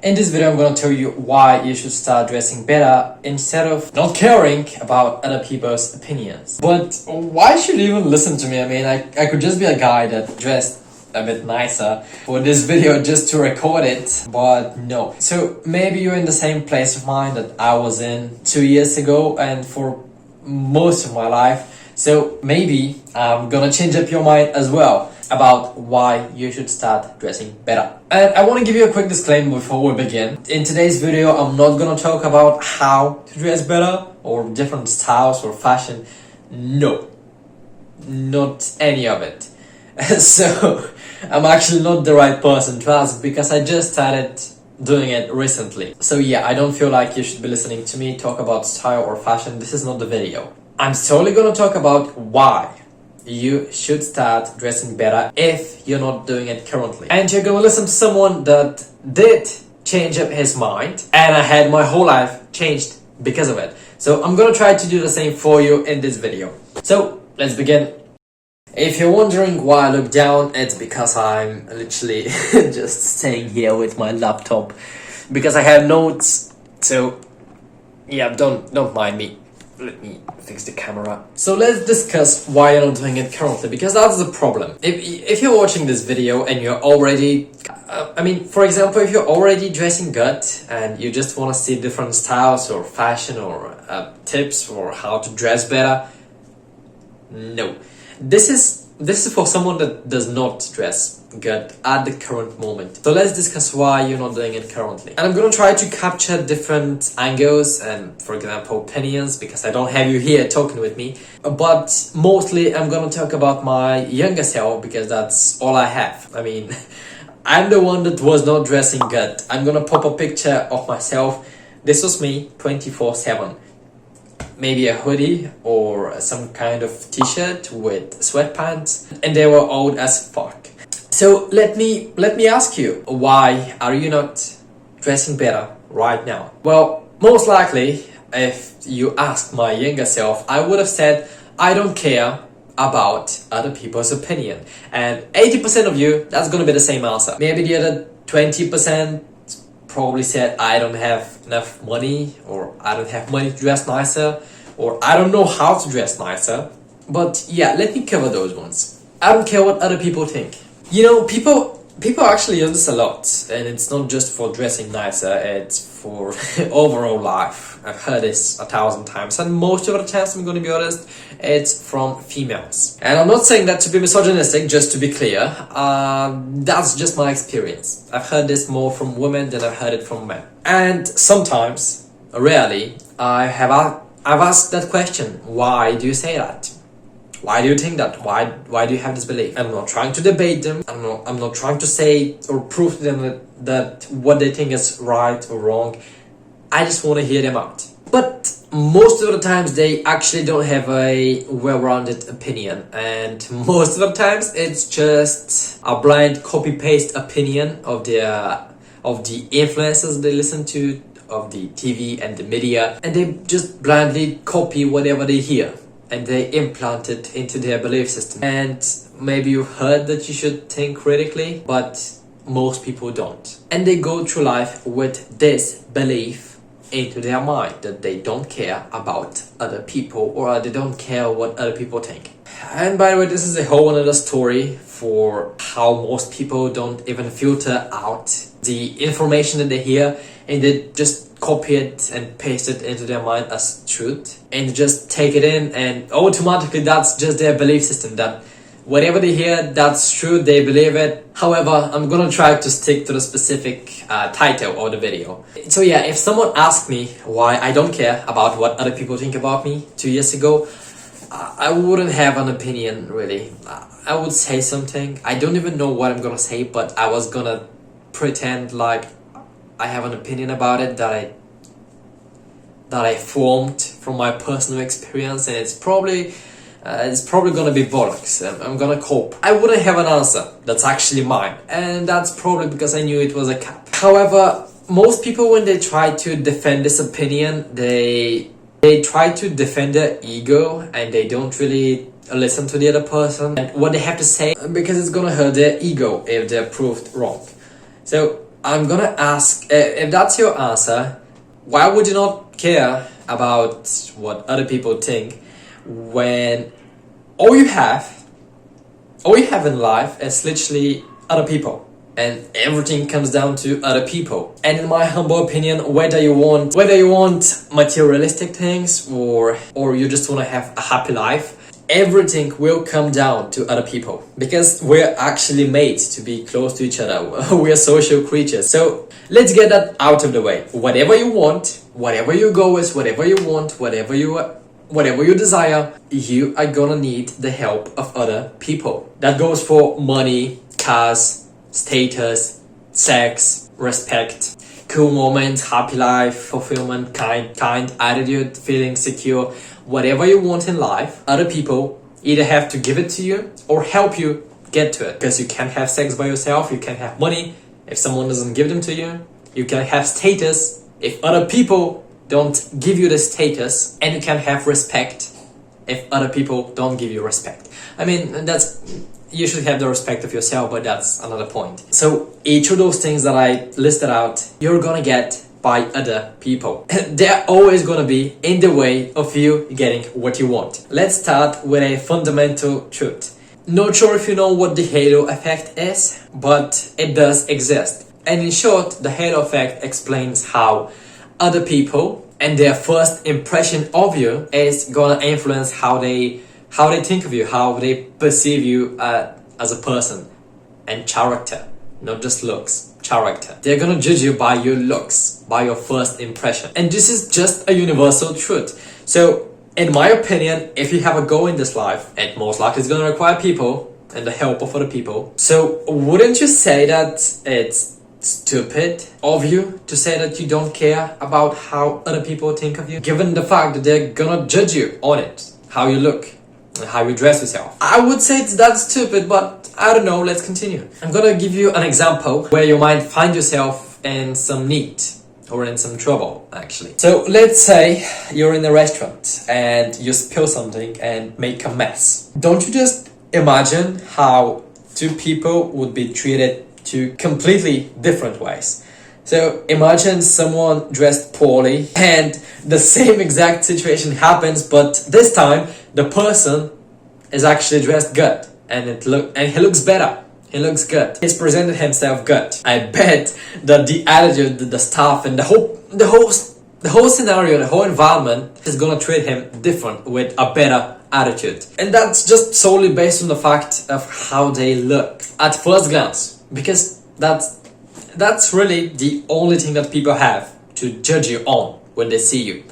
In this video, I'm going to tell you why you should start dressing better instead of not caring about other people's opinions. But why should you even listen to me? I mean, I could just be a guy that dressed a bit nicer for this video just to record it, but no. So maybe you're in the same place of mind that I was in 2 years ago and for most of my life. So maybe I'm gonna change up your mind as well about why you should start dressing better. And I want to give you a quick disclaimer before we begin. In today's video, I'm not gonna talk about how to dress better or different styles or fashion. No, not any of it. So I'm actually not the right person to ask because I just started doing it recently. So yeah, I don't feel like you should be listening to me talk about style or fashion. This is not the video. I'm solely gonna talk about why you should start dressing better if you're not doing it currently. And you're gonna listen to someone that did change up his mind, and I had my whole life changed because of it. So I'm gonna try to do the same for you in this video. So let's begin. If you're wondering why I look down, it's because I'm literally just staying here with my laptop because I have notes. So yeah, don't mind me. Let me fix the camera. So let's discuss why you're not doing it currently, because that's the problem. If you're watching this video and you're already, for example, if you're already dressing good and you just want to see different styles or fashion or tips for how to dress better, no. This is for someone that does not dress good at the current moment. So let's discuss why you're not doing it currently. And I'm gonna try to capture different angles and, for example, opinions, because I don't have you here talking with me. But mostly I'm gonna talk about my younger self because that's all I have. I mean, I'm the one that was not dressing good. I'm gonna pop a picture of myself. This was me 24/7. Maybe a hoodie or some kind of t-shirt with sweatpants, and they were old as fuck. So let me ask you, why are you not dressing better right now? Well, most likely, if you ask my younger self, I would have said, I don't care about other people's opinion. And 80% of you, that's gonna be the same answer. Maybe the other 20% probably said, I don't have enough money, or I don't have money to dress nicer, or I don't know how to dress nicer. But yeah, let me cover those ones. I don't care what other people think. You know, people actually use this a lot, and it's not just for dressing nicer, it's for overall life. I've heard this 1,000 times, and most of the times, I'm gonna be honest, it's from females. And I'm not saying that to be misogynistic, just to be clear. That's just my experience. I've heard this more from women than I've heard it from men. And sometimes, rarely, I've asked that question, why do you say that? Why do you think that? Why do you have this belief? I'm not trying to debate them. I'm not trying to say or prove to them that what they think is right or wrong. I just want to hear them out. But most of the times they actually don't have a well-rounded opinion, and most of the times it's just a blind copy-paste opinion of the influencers they listen to, of the TV and the media, and they just blindly copy whatever they hear and they implant it into their belief system. And maybe you've heard that you should think critically, but most people don't. And they go through life with this belief into their mind that they don't care about other people, or they don't care what other people think. And by the way, this is a whole another story for how most people don't even filter out the information that they hear, and they just copy it and paste it into their mind as truth, and just take it in, and automatically that's just their belief system, that whatever they hear, that's true, they believe it. However, I'm gonna try to stick to the specific title of the video. So yeah, if someone asked me why I don't care about what other people think about me 2 years ago, I wouldn't have an opinion, really. I would say something. I don't even know what I'm gonna say, but I was gonna pretend like I have an opinion about it that I formed from my personal experience, and it's probably gonna be bollocks. I'm gonna cope. I wouldn't have an answer that's actually mine, and that's probably because I knew it was a cap. However, most people, when they try to defend this opinion, they try to defend their ego, and they don't really listen to the other person and what they have to say, because it's gonna hurt their ego if they're proved wrong. So I'm gonna ask, if that's your answer, why would you not care about what other people think when all you have in life is literally other people? And everything comes down to other people. And in my humble opinion, whether you want materialistic things or you just want to have a happy life, everything will come down to other people, because we're actually made to be close to each other. We're social creatures. So let's get that out of the way. Whatever you want, whatever your goal is, whatever you want, whatever you desire, you are gonna need the help of other people. That goes for money, cars, status, sex, respect, cool moments, happy life, fulfillment, kind attitude, feeling secure. Whatever you want in life, other people either have to give it to you or help you get to it. Because you can't have sex by yourself, you can't have money if someone doesn't give them to you. You can have status if other people don't give you the status, and you can have respect if other people don't give you respect. I mean, you should have the respect of yourself, but that's another point. So each of those things that I listed out, you're gonna get by other people. They're always gonna be in the way of you getting what you want. Let's start with a fundamental truth. Not sure if you know what the halo effect is, but it does exist. And in short, the halo effect explains how other people and their first impression of you is gonna influence how they think of you, how they perceive you as a person and character, not just looks, character. They're gonna judge you by your looks, by your first impression. And this is just a universal truth. So in my opinion, if you have a goal in this life, and most likely it's gonna require people and the help of other people, so wouldn't you say that it's stupid of you to say that you don't care about how other people think of you, given the fact that they're gonna judge you on it, how you look, how you dress yourself? I would say it's that stupid, but I don't know, let's continue. I'm gonna give you an example where you might find yourself in some need or in some trouble, actually. So let's say you're in a restaurant and you spill something and make a mess. Don't you just imagine how two people would be treated two completely different ways? So imagine someone dressed poorly and the same exact situation happens, but this time the person is actually dressed good and he looks better. He looks good. He's presented himself good. I bet that the attitude, the staff, and the whole scenario, the whole environment is gonna treat him different with a better attitude. And that's just solely based on the fact of how they look at first glance, because that's really the only thing that people have to judge you on when they see you.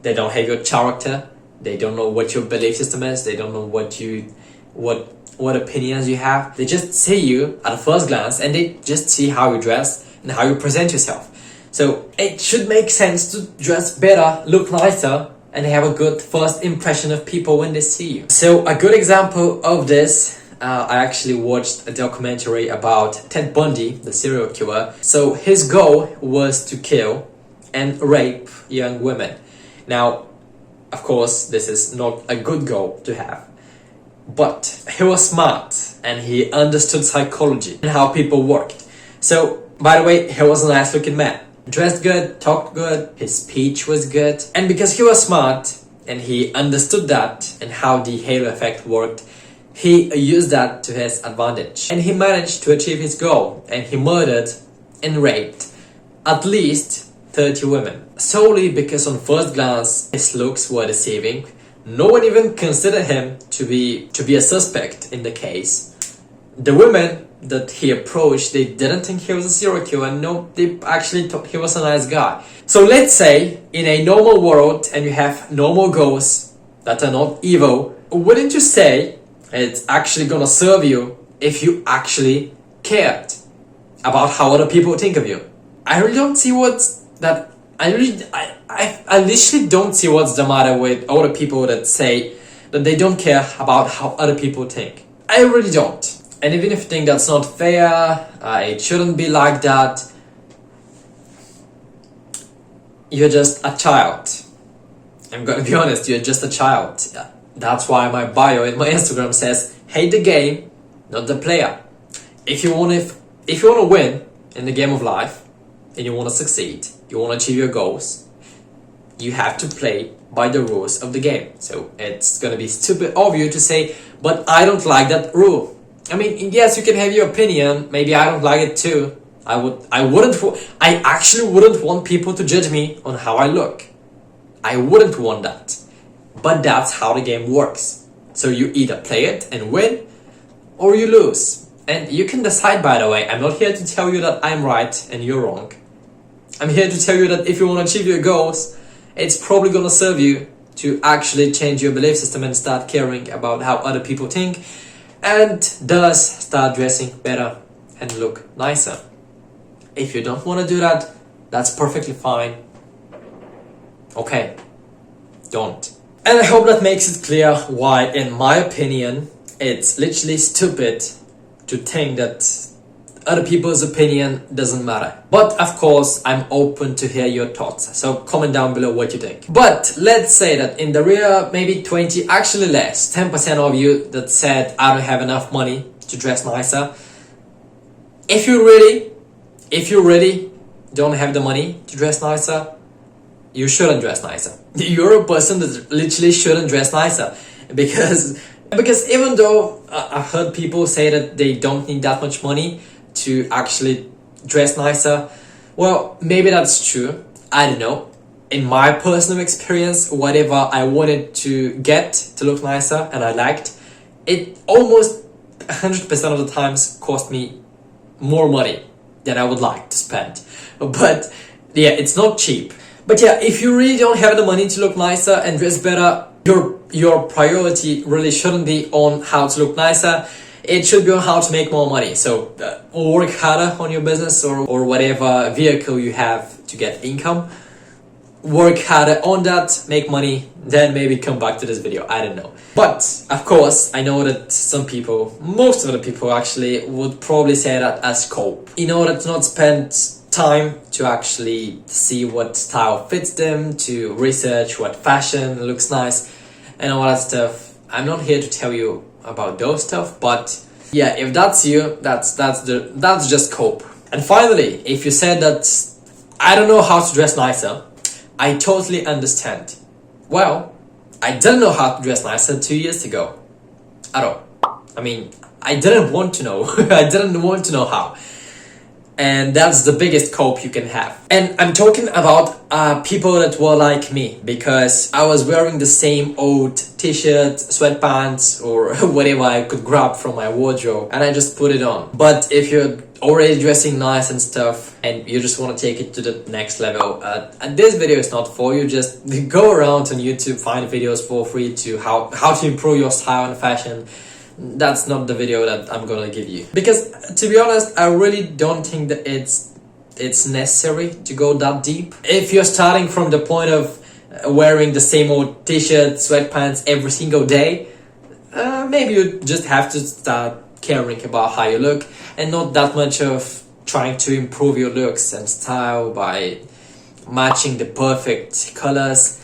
They don't have your character. They don't know what your belief system is. They don't know what opinions you have. They just see you at a first glance and they just see how you dress and how you present yourself. So it should make sense to dress better, look nicer, and have a good first impression of people when they see you. So a good example of this, I actually watched a documentary about Ted Bundy, the serial killer. So his goal was to kill and rape young women. Now, of course, this is not a good goal to have. But he was smart and he understood psychology and how people worked. So, by the way, he was a nice looking man. Dressed good, talked good, his speech was good. And because he was smart and he understood that and how the halo effect worked, he used that to his advantage. And he managed to achieve his goal, and he murdered and raped at least 30 women. Solely because on first glance, his looks were deceiving. No one even considered him to be a suspect in the case. The women that he approached, they didn't think he was a serial killer. No, they actually thought he was a nice guy. So let's say in a normal world and you have normal goals that are not evil, wouldn't you say it's actually gonna serve you if you actually cared about how other people think of you? I really don't see I literally don't see what's the matter with all the people that say that they don't care about how other people think. I really don't. And even if you think that's not fair, it shouldn't be like that, you're just a child. I'm gonna be honest, you're just a child. That's why my bio in my Instagram says, hate the game, not the player. If you wanna win in the game of life and you want to succeed, you want to achieve your goals, you have to play by the rules of the game. So it's gonna be stupid of you to say, but I don't like that rule. I mean, yes, you can have your opinion. Maybe I don't like it too. I actually wouldn't want people to judge me on how I look. I wouldn't want that. But that's how the game works. So you either play it and win, or you lose. And you can decide, by the way. I'm not here to tell you that I'm right and you're wrong. I'm here to tell you that if you want to achieve your goals, it's probably going to serve you to actually change your belief system and start caring about how other people think, and thus start dressing better and look nicer. If you don't want to do that, that's perfectly fine. Okay, don't. And I hope that makes it clear why, in my opinion, it's literally stupid to think that other people's opinion doesn't matter. But of course, I'm open to hear your thoughts. So comment down below what you think. But let's say that in the real, maybe 20, actually less, 10% of you that said, I don't have enough money to dress nicer. If you really don't have the money to dress nicer, you shouldn't dress nicer. You're a person that literally shouldn't dress nicer. Because even though I've heard people say that they don't need that much money to actually dress nicer, well, maybe that's true. I don't know. In my personal experience, whatever I wanted to get to look nicer and I liked, it almost 100% of the times cost me more money than I would like to spend. But yeah, it's not cheap. But yeah, if you really don't have the money to look nicer and dress better, your priority really shouldn't be on how to look nicer. It should be on how to make more money. So work harder on your business or whatever vehicle you have to get income. Work harder on that, make money, then maybe come back to this video. I don't know. But of course, I know that some people, most of the people actually, would probably say that as cope. In order to not spend time to actually see what style fits them, to research what fashion looks nice and all that stuff. I'm not here to tell you about those stuff, but yeah, if that's you, that's just cope. And finally, if you said that I don't know how to dress nicer, I totally understand. Well, I didn't know how to dress nicer 2 years ago at all. I mean, I didn't want to know. I didn't want to know how. And that's the biggest cope you can have. And I'm talking about people that were like me, because I was wearing the same old t-shirt, sweatpants, or whatever I could grab from my wardrobe, and I just put it on. But if you're already dressing nice and stuff and you just want to take it to the next level, and this video is not for you. Just go around on YouTube, find videos for free to how to improve your style and fashion. That's not the video that I'm gonna give you, because to be honest, I really don't think that it's necessary to go that deep. If you're starting from the point of wearing the same old t-shirt, sweatpants every single day, maybe you just have to start caring about how you look and not that much of trying to improve your looks and style by matching the perfect colors.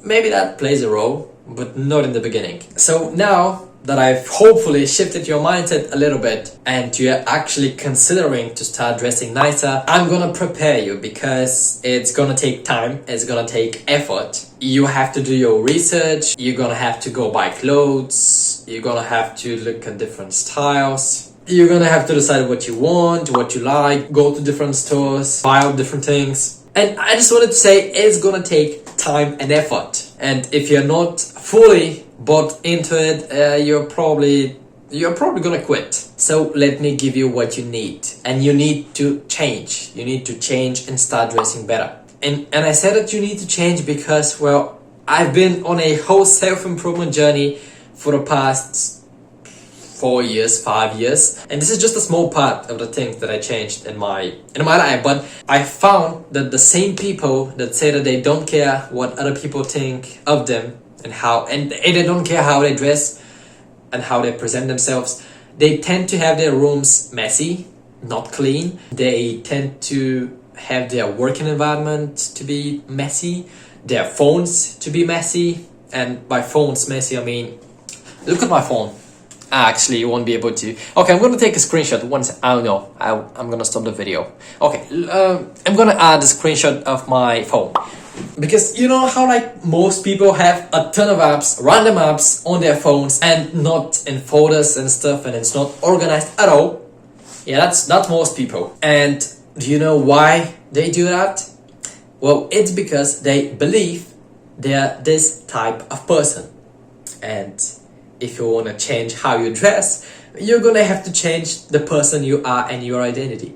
Maybe that plays a role, but not in the beginning. So now that I've hopefully shifted your mindset a little bit and you're actually considering to start dressing nicer, I'm gonna prepare you, because it's gonna take time, it's gonna take effort. You have to do your research, you're gonna have to go buy clothes, you're gonna have to look at different styles, you're gonna have to decide what you want, what you like, go to different stores, buy out different things. And I just wanted to say, it's gonna take time and effort. And if you're not fully bought into it, you're probably gonna quit. So let me give you what you need. And you need to change. You need to change and start dressing better. And I said that you need to change because, well, I've been on a whole self-improvement journey for the past 4 years, 5 years, and this is just a small part of the things that I changed in my life. But I found that the same people that say that they don't care what other people think of them and they don't care how they dress and how they present themselves, they tend to have their rooms messy, not clean. They tend to have their working environment to be messy, their phones to be messy. And by phones messy, I mean, look at my phone. Actually, you won't be able to. Okay, I'm gonna take a screenshot once. I don't know. I'm gonna stop the video. Okay, I'm gonna add a screenshot of my phone. Because you know how like most people have a ton of apps, random apps on their phones and not in folders and stuff, and it's not organized at all. Yeah, that's most people. And do you know why they do that? Well, it's because they believe they're this type of person. And if you want to change how you dress, you're gonna have to change the person you are and your identity.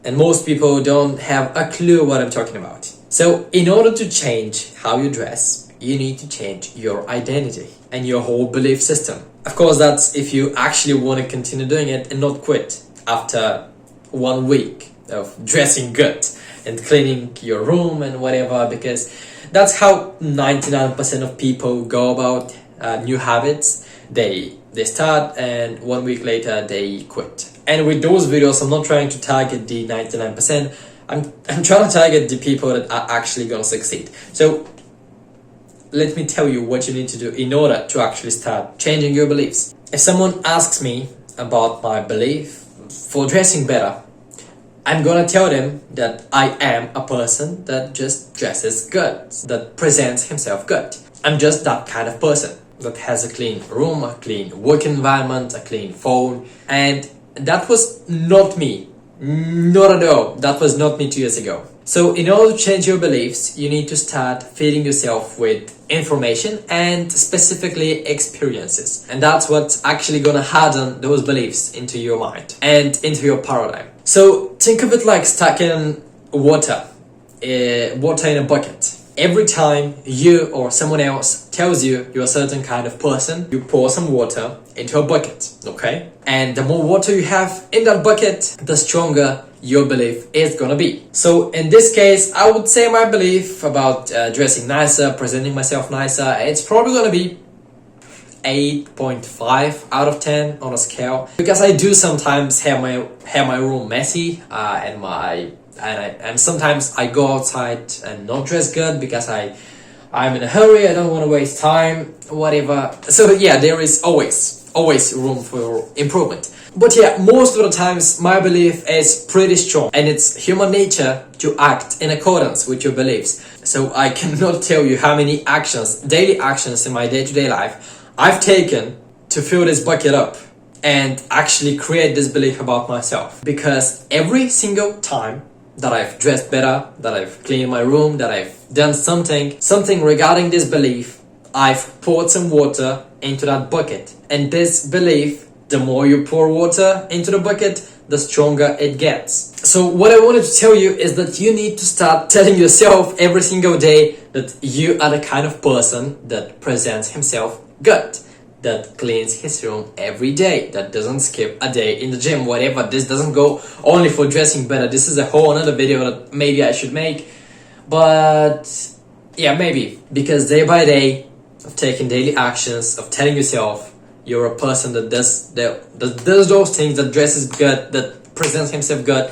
And most people don't have a clue what I'm talking about. So in order to change how you dress, you need to change your identity and your whole belief system. Of course, that's if you actually want to continue doing it and not quit after 1 week of dressing good and cleaning your room and whatever, because that's how 99% of people go about new habits. They start and 1 week later they quit. And with those videos, I'm not trying to target the 99%. I'm trying to target the people that are actually gonna succeed. So let me tell you what you need to do in order to actually start changing your beliefs. If someone asks me about my belief for dressing better, I'm gonna tell them that I am a person that just dresses good, that presents himself good. I'm just that kind of person that has a clean room, a clean work environment, a clean phone, and that was not me. Not at all. That was not me 2 years ago. So in order to change your beliefs, you need to start feeding yourself with information and specifically experiences. And that's what's actually gonna harden those beliefs into your mind and into your paradigm. So think of it like stacking water in a bucket. Every time you or someone else tells you you're a certain kind of person, you pour some water into a bucket, okay? And the more water you have in that bucket, the stronger your belief is gonna be. So in this case, I would say my belief about dressing nicer, presenting myself nicer, it's probably gonna be 8.5 out of 10 on a scale, because I do sometimes have my room messy and sometimes I go outside and not dress good because I'm in a hurry, I don't want to waste time, whatever. So yeah, there is always room for improvement. But yeah, most of the times my belief is pretty strong, and it's human nature to act in accordance with your beliefs. So I cannot tell you how many daily actions in my day-to-day life I've taken to fill this bucket up and actually create this belief about myself. Because every single time that I've dressed better, that I've cleaned my room, that I've done something regarding this belief, I've poured some water into that bucket. And this belief, the more you pour water into the bucket, the stronger it gets. So what I wanted to tell you is that you need to start telling yourself every single day that you are the kind of person that presents himself good, that cleans his room every day, that doesn't skip a day in the gym, whatever. This doesn't go only for dressing better. This is a whole another video that maybe I should make. But yeah, maybe, because day by day of taking daily actions, of telling yourself you're a person that does those things, that dresses good, that presents himself good,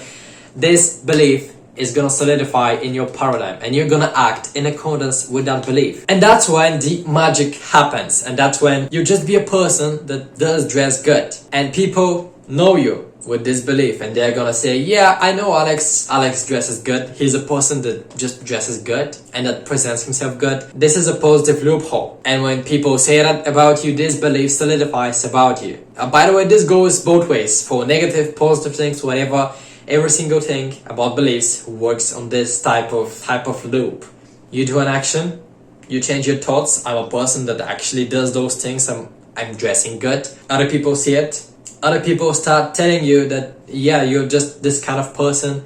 this belief is gonna solidify in your paradigm, and you're gonna act in accordance with that belief. And that's when the magic happens, and that's when you just be a person that does dress good, and people know you with this belief, and they're gonna say, yeah, I know Alex dresses good. He's a person that just dresses good and that presents himself good. This is a positive loophole, and when people say that about you, this belief solidifies about you. By the way, this goes both ways, for negative, positive things, whatever. Every single thing about beliefs works on this type of loop. You do an action, you change your thoughts. I'm a person that actually does those things. I'm dressing good. Other people see it. Other people start telling you that, yeah, you're just this kind of person.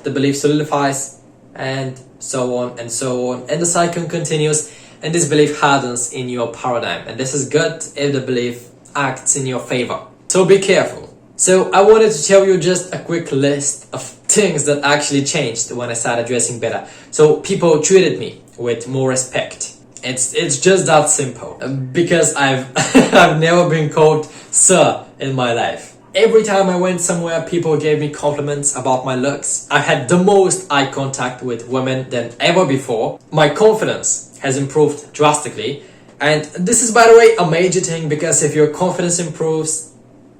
The belief solidifies, and so on and so on. And the cycle continues, and this belief hardens in your paradigm. And this is good if the belief acts in your favor. So be careful. So I wanted to tell you just a quick list of things that actually changed when I started dressing better. So people treated me with more respect. It's just that simple. Because I've never been called sir in my life. Every time I went somewhere, people gave me compliments about my looks. I had the most eye contact with women than ever before. My confidence has improved drastically. And this is, by the way, a major thing, because if your confidence improves,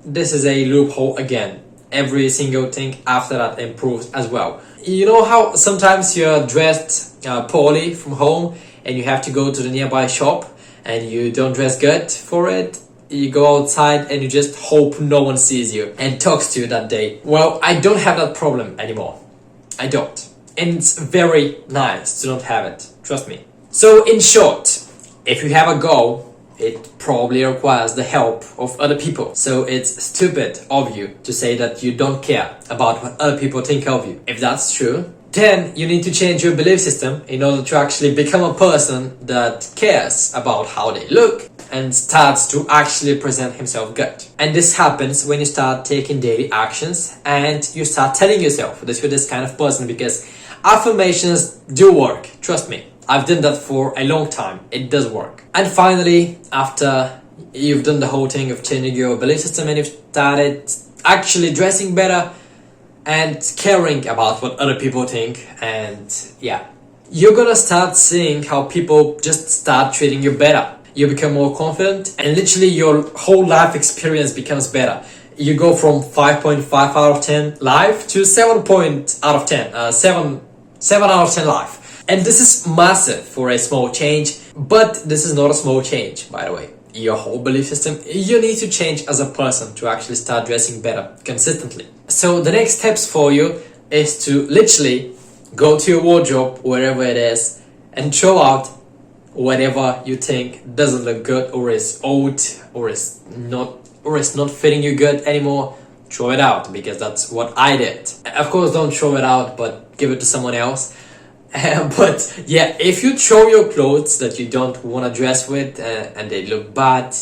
this is a loophole again. Every single thing after that improves as well. You know how sometimes you're dressed poorly from home and you have to go to the nearby shop and you don't dress good for it? You go outside and you just hope no one sees you and talks to you that day. Well, I don't have that problem anymore. I don't. And it's very nice to not have it. Trust me. So in short, if you have a goal, it probably requires the help of other people. So it's stupid of you to say that you don't care about what other people think of you. If that's true, then you need to change your belief system in order to actually become a person that cares about how they look and starts to actually present himself good. And this happens when you start taking daily actions and you start telling yourself that you're this kind of person, because affirmations do work. Trust me. I've done that for a long time. It does work. And finally, after you've done the whole thing of changing your belief system and you've started actually dressing better and caring about what other people think, and yeah, you're gonna start seeing how people just start treating you better. You become more confident and literally your whole life experience becomes better. You go from 5.5 out of 10 life to 7 out of 10, 7 out of 10 life. And this is massive for a small change, but this is not a small change, by the way. Your whole belief system, you need to change as a person to actually start dressing better consistently. So the next steps for you is to literally go to your wardrobe, wherever it is, and throw out whatever you think doesn't look good or is old or is not fitting you good anymore. Throw it out, because that's what I did. Of course, don't throw it out, but give it to someone else. But yeah, if you throw your clothes that you don't want to dress with and they look bad,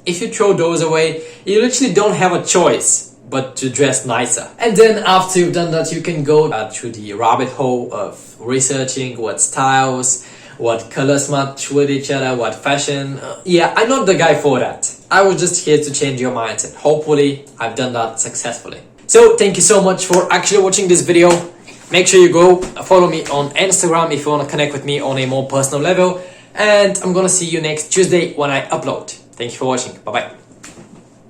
if you throw those away, you literally don't have a choice but to dress nicer. And then after you've done that, you can go through the rabbit hole of researching what styles, what colors match with each other, what fashion. Yeah, I'm not the guy for that. I was just here to change your mindset. Hopefully, I've done that successfully. So thank you so much for actually watching this video. Make sure you go follow me on Instagram if you want to connect with me on a more personal level. And I'm gonna see you next Tuesday when I upload. Thank you for watching. Bye bye.